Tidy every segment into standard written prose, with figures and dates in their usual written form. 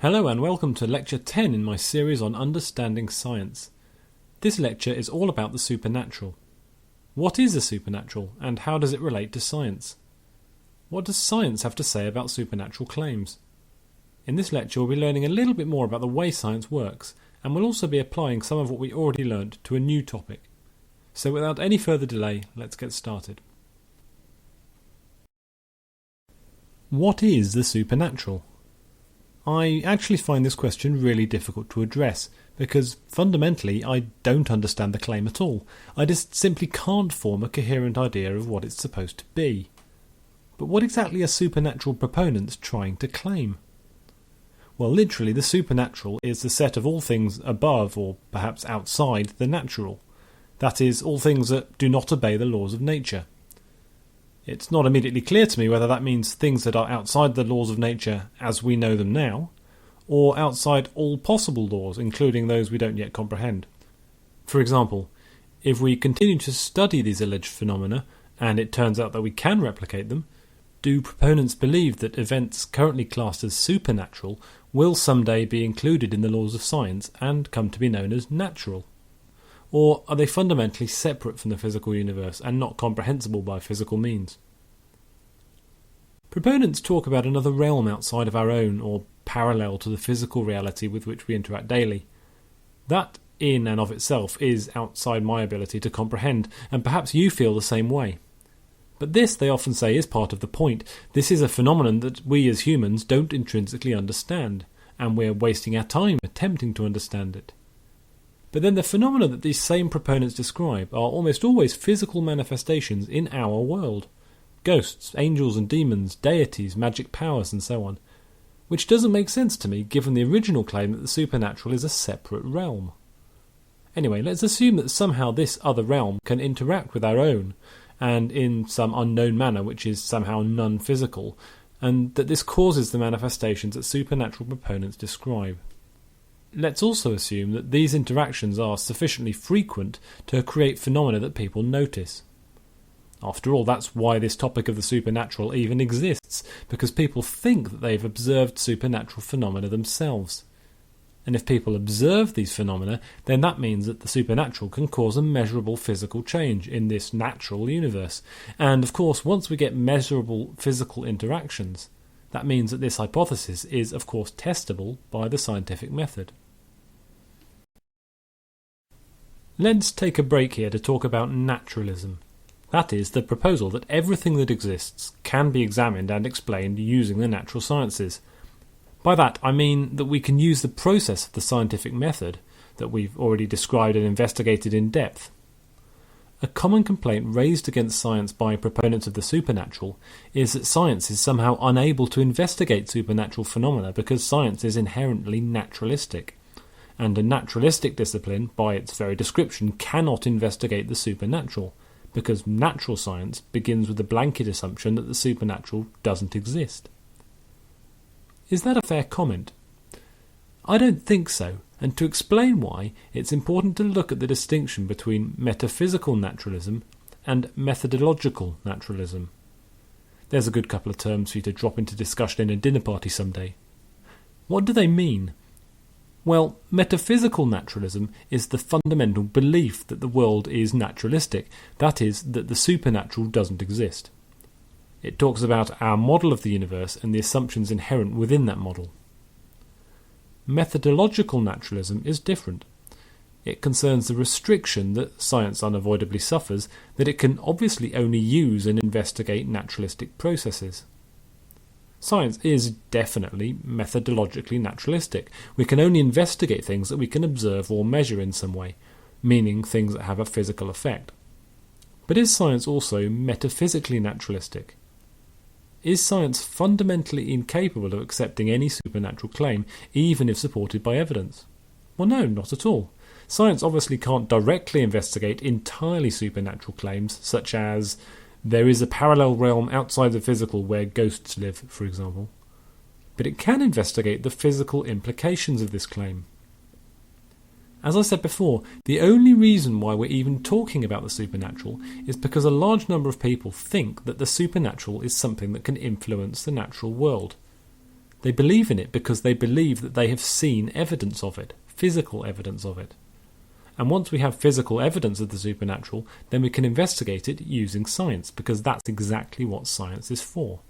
Hello and welcome to Lecture 10 in my series on understanding science. This lecture is all about the supernatural. What is the supernatural and how does it relate to science? What does science have to say about supernatural claims? In this lecture we'll be learning a little bit more about the way science works, and we'll also be applying some of what we already learnt to a new topic. So without any further delay, let's get started. What is the supernatural? I actually find this question really difficult to address because fundamentally I don't understand the claim at all. I just simply can't form a coherent idea of what it's supposed to be. But what exactly are supernatural proponents trying to claim? Well, literally the supernatural is the set of all things above or perhaps outside the natural. That is, all things that do not obey the laws of nature. It's not immediately clear to me whether that means things that are outside the laws of nature as we know them now, or outside all possible laws, including those we don't yet comprehend. For example, if we continue to study these alleged phenomena, and it turns out that we can replicate them, do proponents believe that events currently classed as supernatural will someday be included in the laws of science and come to be known as natural? Or are they fundamentally separate from the physical universe and not comprehensible by physical means? Proponents talk about another realm outside of our own, or parallel to the physical reality with which we interact daily. That, in and of itself, is outside my ability to comprehend, and perhaps you feel the same way. But this, they often say, is part of the point. This is a phenomenon that we as humans don't intrinsically understand, and we're wasting our time attempting to understand it. But then the phenomena that these same proponents describe are almost always physical manifestations in our world. Ghosts, angels and demons, deities, magic powers and so on. Which doesn't make sense to me given the original claim that the supernatural is a separate realm. Anyway, let's assume that somehow this other realm can interact with our own, and in some unknown manner which is somehow non-physical, and that this causes the manifestations that supernatural proponents describe. Let's also assume that these interactions are sufficiently frequent to create phenomena that people notice. After all, that's why this topic of the supernatural even exists, because people think that they've observed supernatural phenomena themselves. And if people observe these phenomena, then that means that the supernatural can cause a measurable physical change in this natural universe. And of course, once we get measurable physical interactions, that means that this hypothesis is, of course, testable by the scientific method. Let's take a break here to talk about naturalism. That is, the proposal that everything that exists can be examined and explained using the natural sciences. By that, I mean that we can use the process of the scientific method that we've already described and investigated in depth. A common complaint raised against science by proponents of the supernatural is that science is somehow unable to investigate supernatural phenomena because science is inherently naturalistic. And a naturalistic discipline, by its very description, cannot investigate the supernatural, because natural science begins with the blanket assumption that the supernatural doesn't exist. Is that a fair comment? I don't think so, and to explain why, it's important to look at the distinction between metaphysical naturalism and methodological naturalism. There's a good couple of terms for you to drop into discussion in a dinner party someday. What do they mean? Well, metaphysical naturalism is the fundamental belief that the world is naturalistic, that is, that the supernatural doesn't exist. It talks about our model of the universe and the assumptions inherent within that model. Methodological naturalism is different. It concerns the restriction that science unavoidably suffers, that it can obviously only use and investigate naturalistic processes. Science is definitely methodologically naturalistic. We can only investigate things that we can observe or measure in some way, meaning things that have a physical effect. But is science also metaphysically naturalistic? Is science fundamentally incapable of accepting any supernatural claim, even if supported by evidence? Well, no, not at all. Science obviously can't directly investigate entirely supernatural claims, such as there is a parallel realm outside the physical where ghosts live, for example. But it can investigate the physical implications of this claim. As I said before, the only reason why we're even talking about the supernatural is because a large number of people think that the supernatural is something that can influence the natural world. They believe in it because they believe that they have seen evidence of it, physical evidence of it. And once we have physical evidence of the supernatural, then we can investigate it using science, because that's exactly what science is for.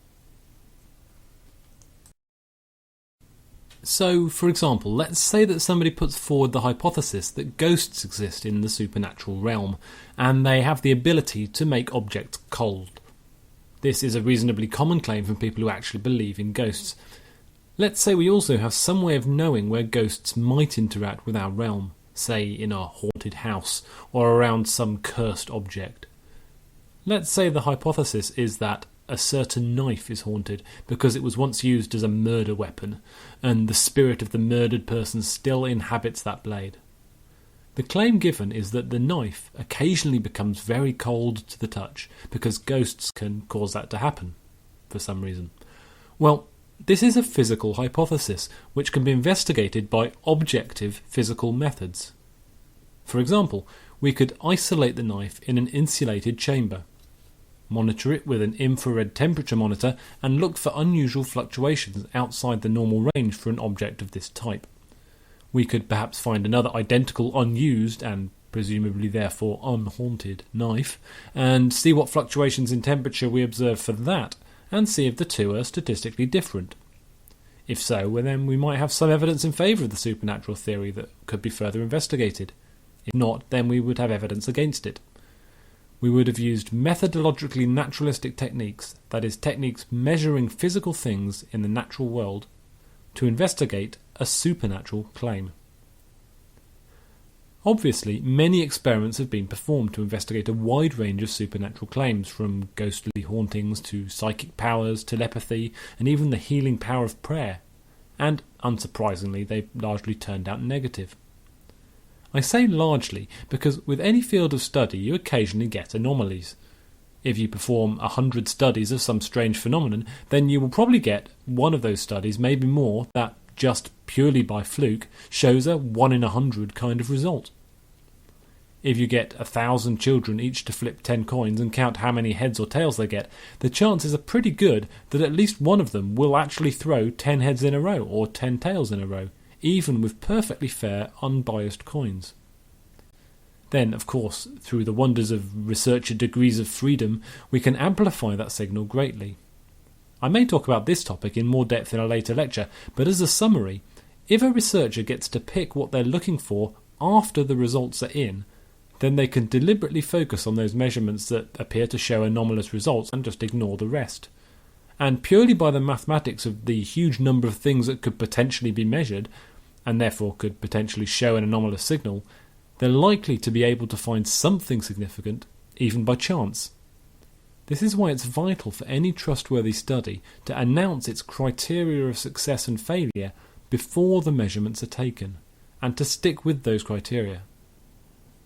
So, for example, let's say that somebody puts forward the hypothesis that ghosts exist in the supernatural realm, and they have the ability to make objects cold. This is a reasonably common claim from people who actually believe in ghosts. Let's say we also have some way of knowing where ghosts might interact with our realm, say in a haunted house or around some cursed object. Let's say the hypothesis is that a certain knife is haunted because it was once used as a murder weapon, and the spirit of the murdered person still inhabits that blade. The claim given is that the knife occasionally becomes very cold to the touch because ghosts can cause that to happen for some reason. Well, this is a physical hypothesis which can be investigated by objective physical methods. For example, we could isolate the knife in an insulated chamber, monitor it with an infrared temperature monitor, and look for unusual fluctuations outside the normal range for an object of this type. We could perhaps find another identical unused and presumably therefore unhaunted knife, and see what fluctuations in temperature we observe for that, and see if the two are statistically different. If so, well, then we might have some evidence in favour of the supernatural theory that could be further investigated. If not, then we would have evidence against it. We would have used methodologically naturalistic techniques, that is, techniques measuring physical things in the natural world, to investigate a supernatural claim. Obviously, many experiments have been performed to investigate a wide range of supernatural claims, from ghostly hauntings to psychic powers, telepathy, and even the healing power of prayer. And, unsurprisingly, they've largely turned out negative. I say largely because with any field of study you occasionally get anomalies. If you perform 100 studies of some strange phenomenon, then you will probably get one of those studies, maybe more, that just purely by fluke shows a 1 in 100 kind of result. If you get 1,000 children each to flip 10 coins and count how many heads or tails they get, the chances are pretty good that at least one of them will actually throw 10 heads in a row or 10 tails in a row, even with perfectly fair, unbiased coins. Then, of course, through the wonders of researcher degrees of freedom, we can amplify that signal greatly. I may talk about this topic in more depth in a later lecture, but as a summary, if a researcher gets to pick what they're looking for after the results are in, then they can deliberately focus on those measurements that appear to show anomalous results and just ignore the rest. And purely by the mathematics of the huge number of things that could potentially be measured, and therefore could potentially show an anomalous signal, they're likely to be able to find something significant, even by chance. This is why it's vital for any trustworthy study to announce its criteria of success and failure before the measurements are taken, and to stick with those criteria.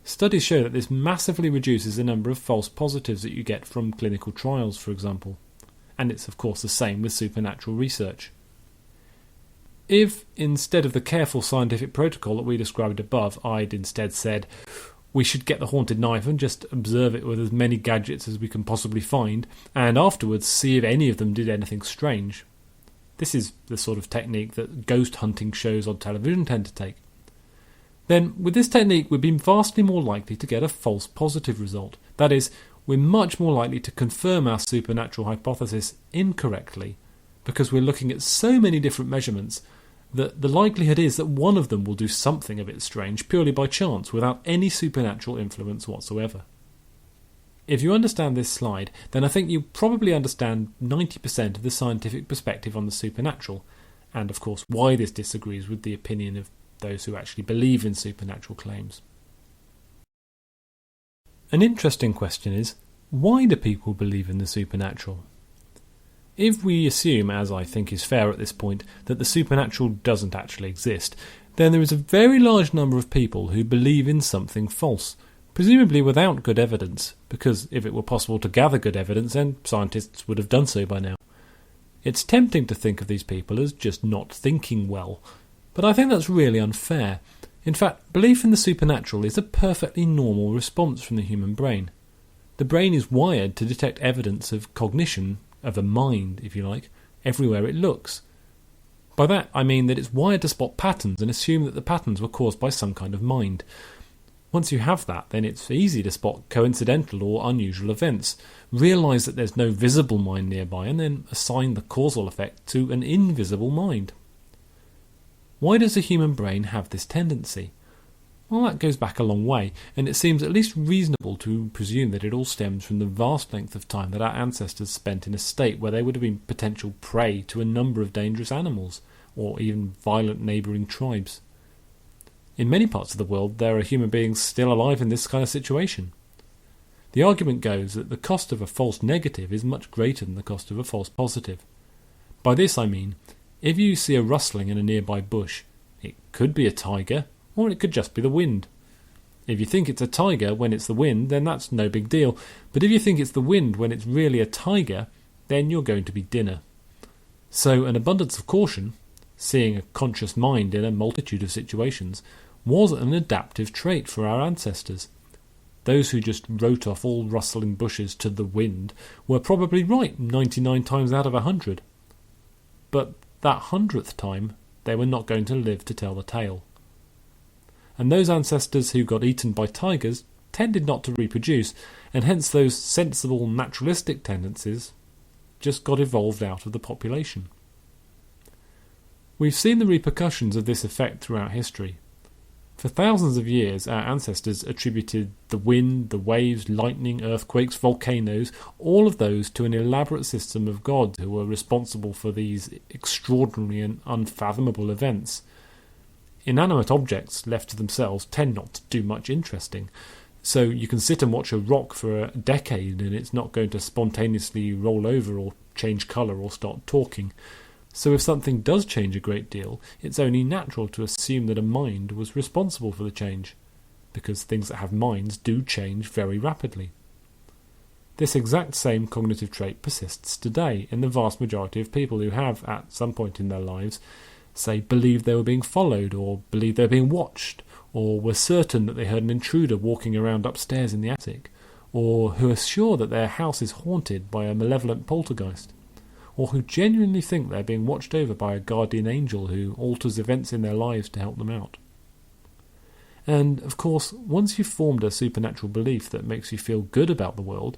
Studies show that this massively reduces the number of false positives that you get from clinical trials, for example. And it's of course the same with supernatural research. If, instead of the careful scientific protocol that we described above, I'd instead said, we should get the haunted knife and just observe it with as many gadgets as we can possibly find, and afterwards see if any of them did anything strange. This is the sort of technique that ghost hunting shows on television tend to take. Then, with this technique, we'd be vastly more likely to get a false positive result. That is, we're much more likely to confirm our supernatural hypothesis incorrectly, because we're looking at so many different measurements that the likelihood is that one of them will do something a bit strange purely by chance, without any supernatural influence whatsoever. If you understand this slide, then I think you probably understand 90% of the scientific perspective on the supernatural, and of course why this disagrees with the opinion of those who actually believe in supernatural claims. An interesting question is, why do people believe in the supernatural? If we assume, as I think is fair at this point, that the supernatural doesn't actually exist, then there is a very large number of people who believe in something false, presumably without good evidence, because if it were possible to gather good evidence, then scientists would have done so by now. It's tempting to think of these people as just not thinking well, but I think that's really unfair. In fact, belief in the supernatural is a perfectly normal response from the human brain. The brain is wired to detect evidence of cognition, of a mind, if you like, everywhere it looks. By that I mean that it's wired to spot patterns and assume that the patterns were caused by some kind of mind. Once you have that, then it's easy to spot coincidental or unusual events, realise that there's no visible mind nearby, and then assign the causal effect to an invisible mind. Why does the human brain have this tendency? Well, that goes back a long way, and it seems at least reasonable to presume that it all stems from the vast length of time that our ancestors spent in a state where they would have been potential prey to a number of dangerous animals, or even violent neighbouring tribes. In many parts of the world, there are human beings still alive in this kind of situation. The argument goes that the cost of a false negative is much greater than the cost of a false positive. By this I mean, if you see a rustling in a nearby bush, it could be a tiger, or it could just be the wind. If you think it's a tiger when it's the wind, then that's no big deal, but if you think it's the wind when it's really a tiger, then you're going to be dinner. So an abundance of caution, seeing a conscious mind in a multitude of situations, was an adaptive trait for our ancestors. Those who just wrote off all rustling bushes to the wind were probably right 99 times out of 100. But that 100th time, they were not going to live to tell the tale. And those ancestors who got eaten by tigers tended not to reproduce, and hence those sensible naturalistic tendencies just got evolved out of the population. We've seen the repercussions of this effect throughout history. For thousands of years, our ancestors attributed the wind, the waves, lightning, earthquakes, volcanoes, all of those to an elaborate system of gods who were responsible for these extraordinary and unfathomable events. Inanimate objects, left to themselves, tend not to do much interesting. So you can sit and watch a rock for a decade and it's not going to spontaneously roll over or change colour or start talking. So if something does change a great deal, it's only natural to assume that a mind was responsible for the change, because things that have minds do change very rapidly. This exact same cognitive trait persists today in the vast majority of people who have, at some point in their lives, say, believed they were being followed, or believed they were being watched, or were certain that they heard an intruder walking around upstairs in the attic, or who are sure that their house is haunted by a malevolent poltergeist, or who genuinely think they're being watched over by a guardian angel who alters events in their lives to help them out. And, of course, once you've formed a supernatural belief that makes you feel good about the world,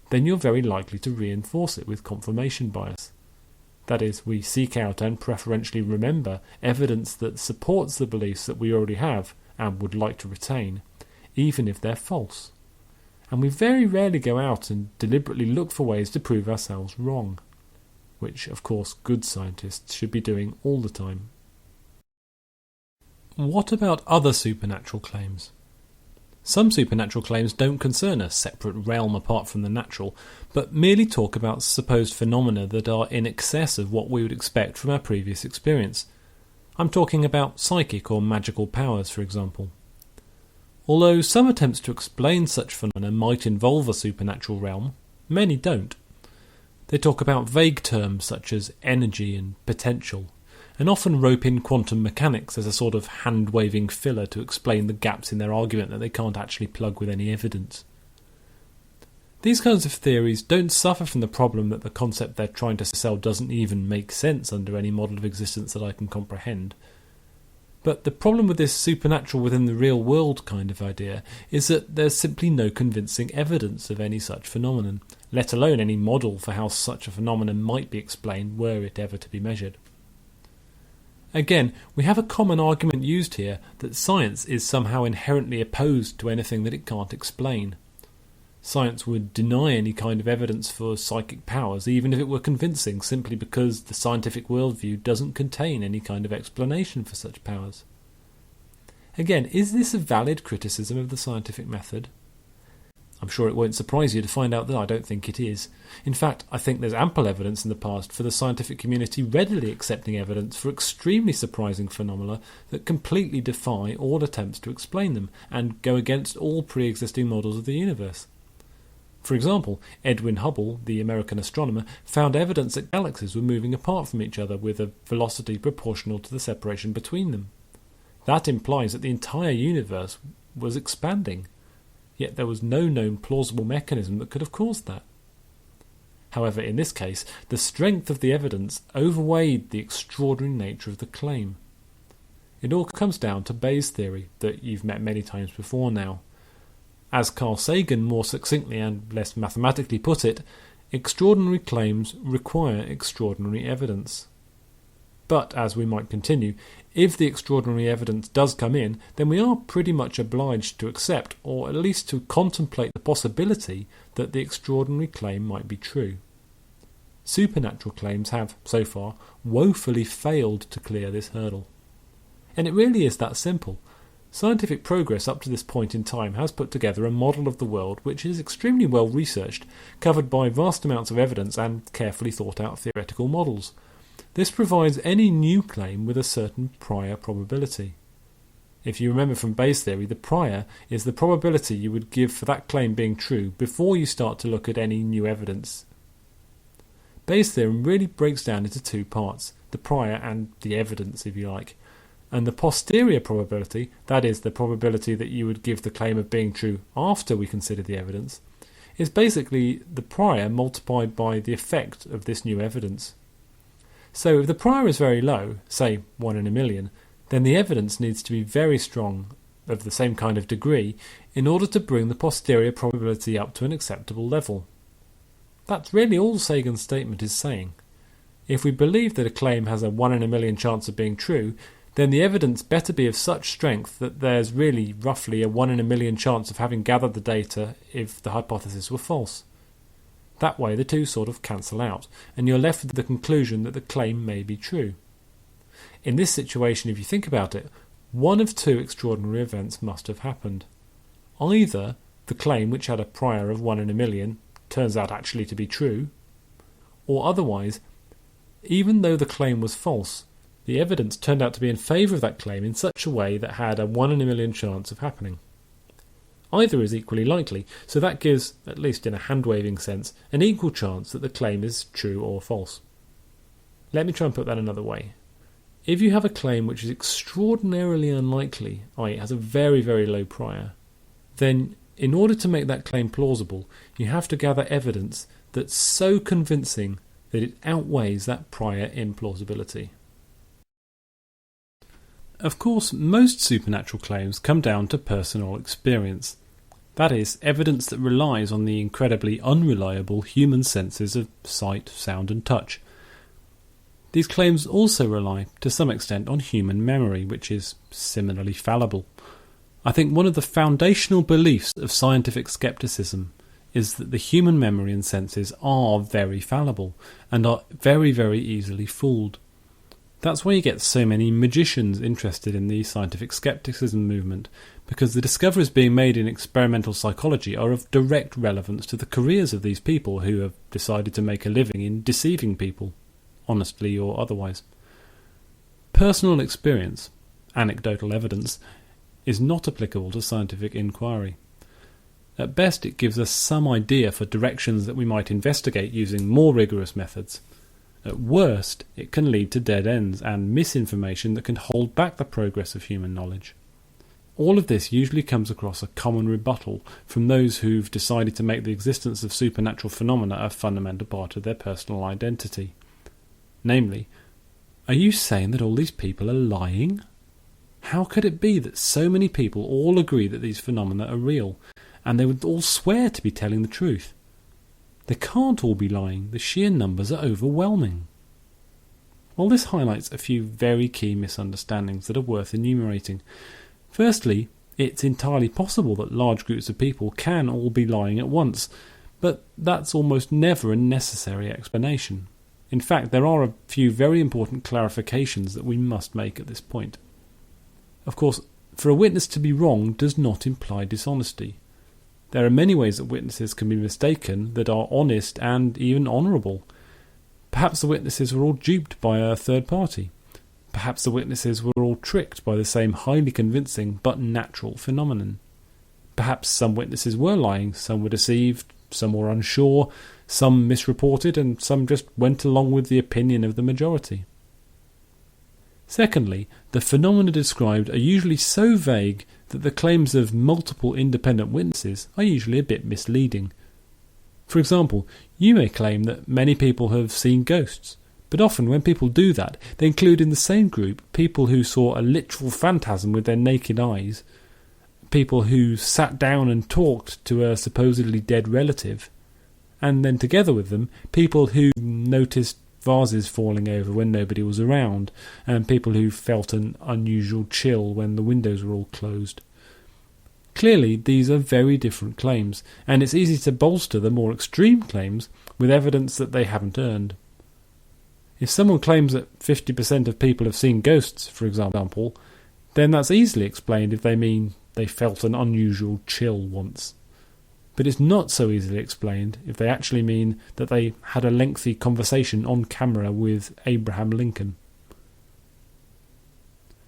then you're very likely to reinforce it with confirmation bias. That is, we seek out and preferentially remember evidence that supports the beliefs that we already have and would like to retain, even if they're false. And we very rarely go out and deliberately look for ways to prove ourselves wrong, which, of course, good scientists should be doing all the time. What about other supernatural claims? Some supernatural claims don't concern a separate realm apart from the natural, but merely talk about supposed phenomena that are in excess of what we would expect from our previous experience. I'm talking about psychic or magical powers, for example. Although some attempts to explain such phenomena might involve a supernatural realm, many don't. They talk about vague terms such as energy and potential, and often rope in quantum mechanics as a sort of hand-waving filler to explain the gaps in their argument that they can't actually plug with any evidence. These kinds of theories don't suffer from the problem that the concept they're trying to sell doesn't even make sense under any model of existence that I can comprehend. But the problem with this supernatural within the real world kind of idea is that there's simply no convincing evidence of any such phenomenon, let alone any model for how such a phenomenon might be explained were it ever to be measured. Again, we have a common argument used here that science is somehow inherently opposed to anything that it can't explain. Science would deny any kind of evidence for psychic powers, even if it were convincing, simply because the scientific worldview doesn't contain any kind of explanation for such powers. Again, is this a valid criticism of the scientific method? I'm sure it won't surprise you to find out that I don't think it is. In fact, I think there's ample evidence in the past for the scientific community readily accepting evidence for extremely surprising phenomena that completely defy all attempts to explain them and go against all pre-existing models of the universe. For example, Edwin Hubble, the American astronomer, found evidence that galaxies were moving apart from each other with a velocity proportional to the separation between them. That implies that the entire universe was expanding, yet there was no known plausible mechanism that could have caused that. However, in this case, the strength of the evidence overweighed the extraordinary nature of the claim. It all comes down to Bayes' theory that you've met many times before now. As Carl Sagan more succinctly and less mathematically put it, extraordinary claims require extraordinary evidence. But, as we might continue, if the extraordinary evidence does come in, then we are pretty much obliged to accept, or at least to contemplate the possibility that the extraordinary claim might be true. Supernatural claims have, so far, woefully failed to clear this hurdle. And it really is that simple. Scientific progress up to this point in time has put together a model of the world which is extremely well researched, covered by vast amounts of evidence and carefully thought out theoretical models. This provides any new claim with a certain prior probability. If you remember from Bayes' theory, the prior is the probability you would give for that claim being true before you start to look at any new evidence. Bayes' theorem really breaks down into two parts, the prior and the evidence, if you like. And the posterior probability, that is, the probability that you would give the claim of being true after we consider the evidence, is basically the prior multiplied by the effect of this new evidence. So if the prior is very low, say 1 in a million, then the evidence needs to be very strong, of the same kind of degree, in order to bring the posterior probability up to an acceptable level. That's really all Sagan's statement is saying. If we believe that a claim has a 1 in a million chance of being true, then the evidence better be of such strength that there's really roughly a 1 in a million chance of having gathered the data if the hypothesis were false. That way the two sort of cancel out, and you're left with the conclusion that the claim may be true. In this situation, if you think about it, one of two extraordinary events must have happened. Either the claim, which had a prior of 1 in a million, turns out actually to be true, or otherwise, even though the claim was false, the evidence turned out to be in favour of that claim in such a way that had a 1 in a million chance of happening. Either is equally likely, so that gives, at least in a hand-waving sense, an equal chance that the claim is true or false. Let me try and put that another way. If you have a claim which is extraordinarily unlikely, i.e. has a very, very low prior, then in order to make that claim plausible, you have to gather evidence that's so convincing that it outweighs that prior implausibility. Of course, most supernatural claims come down to personal experience. That is, evidence that relies on the incredibly unreliable human senses of sight, sound and touch. These claims also rely, to some extent, on human memory, which is similarly fallible. I think one of the foundational beliefs of scientific skepticism is that the human memory and senses are very fallible, and are very, very easily fooled. That's why you get so many magicians interested in the scientific skepticism movement, because the discoveries being made in experimental psychology are of direct relevance to the careers of these people who have decided to make a living in deceiving people, honestly or otherwise. Personal experience, anecdotal evidence, is not applicable to scientific inquiry. At best, it gives us some idea for directions that we might investigate using more rigorous methods. At worst, it can lead to dead ends and misinformation that can hold back the progress of human knowledge. All of this usually comes across a common rebuttal from those who've decided to make the existence of supernatural phenomena a fundamental part of their personal identity. Namely, are you saying that all these people are lying? How could it be that so many people all agree that these phenomena are real, and they would all swear to be telling the truth? They can't all be lying, the sheer numbers are overwhelming. Well, this highlights a few very key misunderstandings that are worth enumerating. Firstly, it's entirely possible that large groups of people can all be lying at once, but that's almost never a necessary explanation. In fact, there are a few very important clarifications that we must make at this point. Of course, for a witness to be wrong does not imply dishonesty. There are many ways that witnesses can be mistaken that are honest and even honourable. Perhaps the witnesses were all duped by a third party. Perhaps the witnesses were all tricked by the same highly convincing but natural phenomenon. Perhaps some witnesses were lying, some were deceived, some were unsure, some misreported, and some just went along with the opinion of the majority. Secondly, the phenomena described are usually so vague that the claims of multiple independent witnesses are usually a bit misleading. For example, you may claim that many people have seen ghosts, but often when people do that, they include in the same group people who saw a literal phantasm with their naked eyes, people who sat down and talked to a supposedly dead relative, and then together with them, people who noticed vases falling over when nobody was around, and people who felt an unusual chill when the windows were all closed. Clearly, these are very different claims, and it's easy to bolster the more extreme claims with evidence that they haven't earned. If someone claims that 50% of people have seen ghosts, for example, then that's easily explained if they mean they felt an unusual chill once. But it's not so easily explained if they actually mean that they had a lengthy conversation on camera with Abraham Lincoln.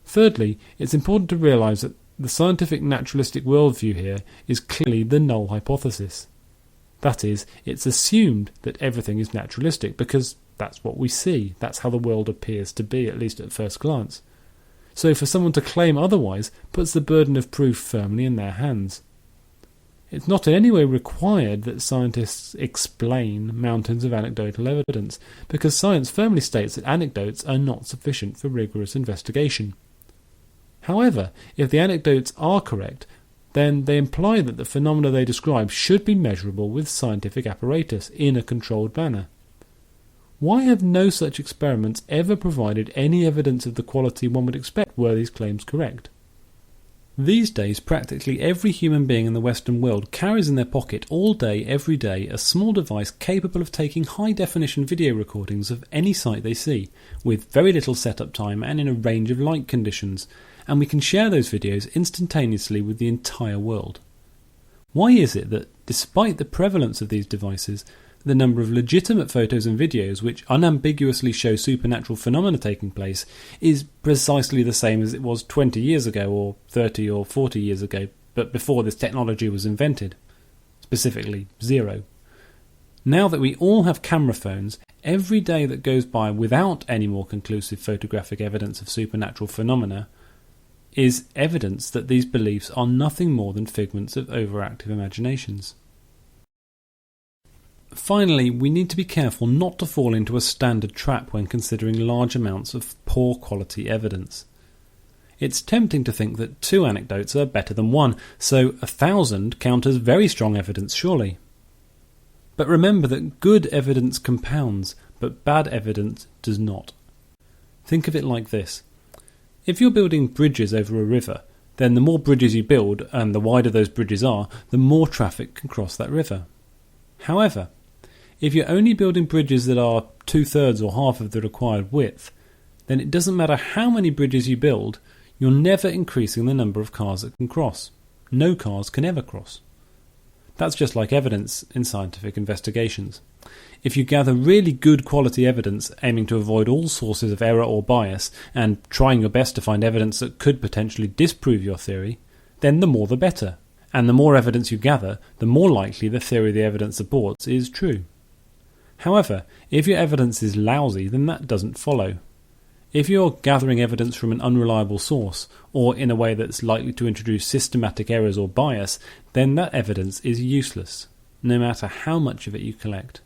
Thirdly, it's important to realise that the scientific naturalistic worldview here is clearly the null hypothesis. That is, it's assumed that everything is naturalistic because that's what we see, that's how the world appears to be, at least at first glance. So for someone to claim otherwise puts the burden of proof firmly in their hands. It's not in any way required that scientists explain mountains of anecdotal evidence, because science firmly states that anecdotes are not sufficient for rigorous investigation. However, if the anecdotes are correct, then they imply that the phenomena they describe should be measurable with scientific apparatus in a controlled manner. Why have no such experiments ever provided any evidence of the quality one would expect were these claims correct? These days, practically every human being in the Western world carries in their pocket all day, every day, a small device capable of taking high-definition video recordings of any site they see, with very little setup time and in a range of light conditions, and we can share those videos instantaneously with the entire world. Why is it that, despite the prevalence of these devices, the number of legitimate photos and videos which unambiguously show supernatural phenomena taking place is precisely the same as it was 20 years ago or 30 or 40 years ago, but before this technology was invented? Specifically, 0. Now that we all have camera phones, every day that goes by without any more conclusive photographic evidence of supernatural phenomena is evidence that these beliefs are nothing more than figments of overactive imaginations. Finally, we need to be careful not to fall into a standard trap when considering large amounts of poor quality evidence. It's tempting to think that 2 anecdotes are better than 1, so 1,000 count as very strong evidence, surely. But remember that good evidence compounds, but bad evidence does not. Think of it like this. If you're building bridges over a river, then the more bridges you build, and the wider those bridges are, the more traffic can cross that river. However, if you're only building bridges that are 2/3 or half of the required width, then it doesn't matter how many bridges you build, you're never increasing the number of cars that can cross. No cars can ever cross. That's just like evidence in scientific investigations. If you gather really good quality evidence, aiming to avoid all sources of error or bias, and trying your best to find evidence that could potentially disprove your theory, then the more the better. And the more evidence you gather, the more likely the theory the evidence supports is true. However, if your evidence is lousy, then that doesn't follow. If you're gathering evidence from an unreliable source, or in a way that's likely to introduce systematic errors or bias, then that evidence is useless, no matter how much of it you collect.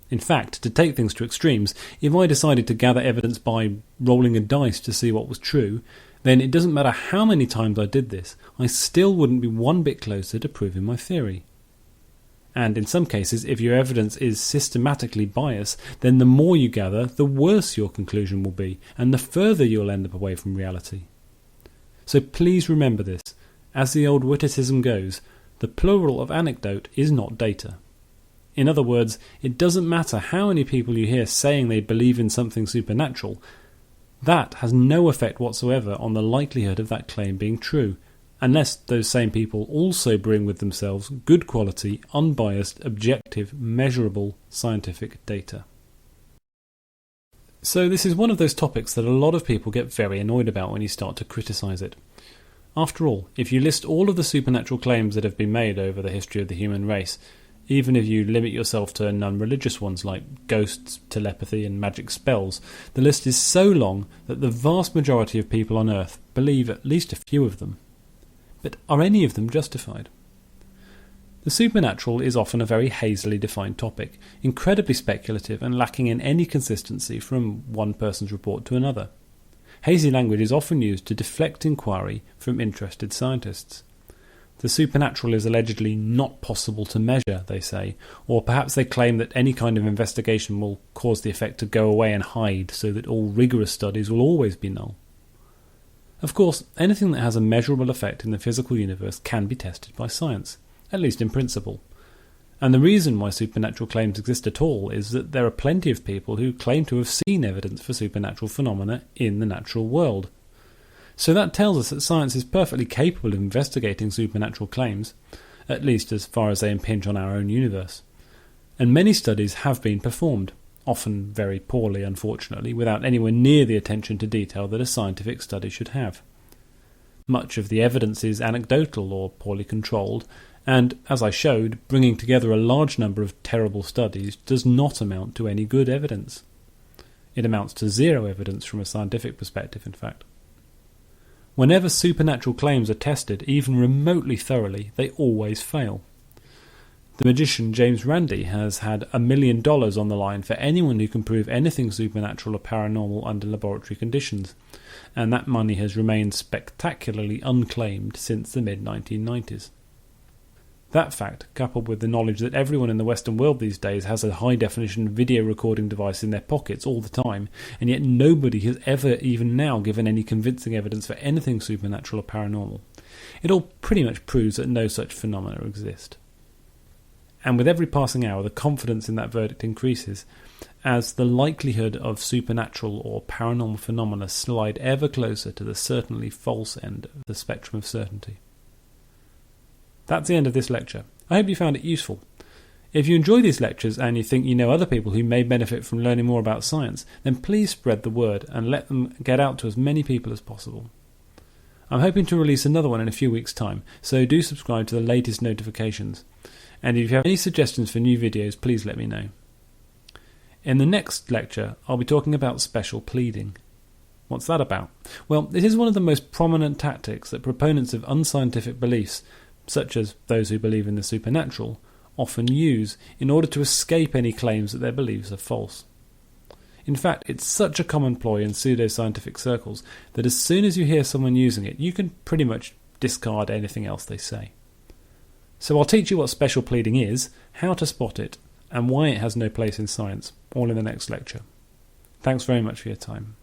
In fact, to take things to extremes, if I decided to gather evidence by rolling a dice to see what was true, then it doesn't matter how many times I did this, I still wouldn't be one bit closer to proving my theory. And in some cases, if your evidence is systematically biased, then the more you gather, the worse your conclusion will be, and the further you'll end up away from reality. So please remember this. As the old witticism goes, the plural of anecdote is not data. In other words, it doesn't matter how many people you hear saying they believe in something supernatural, that has no effect whatsoever on the likelihood of that claim being true, unless those same people also bring with themselves good quality, unbiased, objective, measurable scientific data. So this is one of those topics that a lot of people get very annoyed about when you start to criticise it. After all, if you list all of the supernatural claims that have been made over the history of the human race, even if you limit yourself to non-religious ones like ghosts, telepathy and magic spells, the list is so long that the vast majority of people on Earth believe at least a few of them. But are any of them justified? The supernatural is often a very hazily defined topic, incredibly speculative and lacking in any consistency from one person's report to another. Hazy language is often used to deflect inquiry from interested scientists. The supernatural is allegedly not possible to measure, they say, or perhaps they claim that any kind of investigation will cause the effect to go away and hide so that all rigorous studies will always be null. Of course, anything that has a measurable effect in the physical universe can be tested by science, at least in principle. And the reason why supernatural claims exist at all is that there are plenty of people who claim to have seen evidence for supernatural phenomena in the natural world. So that tells us that science is perfectly capable of investigating supernatural claims, at least as far as they impinge on our own universe. And many studies have been performed, often very poorly unfortunately, without anywhere near the attention to detail that a scientific study should have. Much of the evidence is anecdotal or poorly controlled, and, as I showed, bringing together a large number of terrible studies does not amount to any good evidence. It amounts to zero evidence from a scientific perspective, in fact. Whenever supernatural claims are tested, even remotely thoroughly, they always fail. The magician James Randi has had $1 million on the line for anyone who can prove anything supernatural or paranormal under laboratory conditions, and that money has remained spectacularly unclaimed since the mid-1990s. That fact, coupled with the knowledge that everyone in the Western world these days has a high-definition video recording device in their pockets all the time, and yet nobody has ever even now given any convincing evidence for anything supernatural or paranormal, it all pretty much proves that no such phenomena exist. And with every passing hour, the confidence in that verdict increases, as the likelihood of supernatural or paranormal phenomena slide ever closer to the certainly false end of the spectrum of certainty. That's the end of this lecture. I hope you found it useful. If you enjoy these lectures and you think you know other people who may benefit from learning more about science, then please spread the word and let them get out to as many people as possible. I'm hoping to release another one in a few weeks' time, so do subscribe to the latest notifications. And if you have any suggestions for new videos, please let me know. In the next lecture, I'll be talking about special pleading. What's that about? Well, it is one of the most prominent tactics that proponents of unscientific beliefs, such as those who believe in the supernatural, often use in order to escape any claims that their beliefs are false. In fact, it's such a common ploy in pseudo-scientific circles that as soon as you hear someone using it, you can pretty much discard anything else they say. So I'll teach you what special pleading is, how to spot it, and why it has no place in science, all in the next lecture. Thanks very much for your time.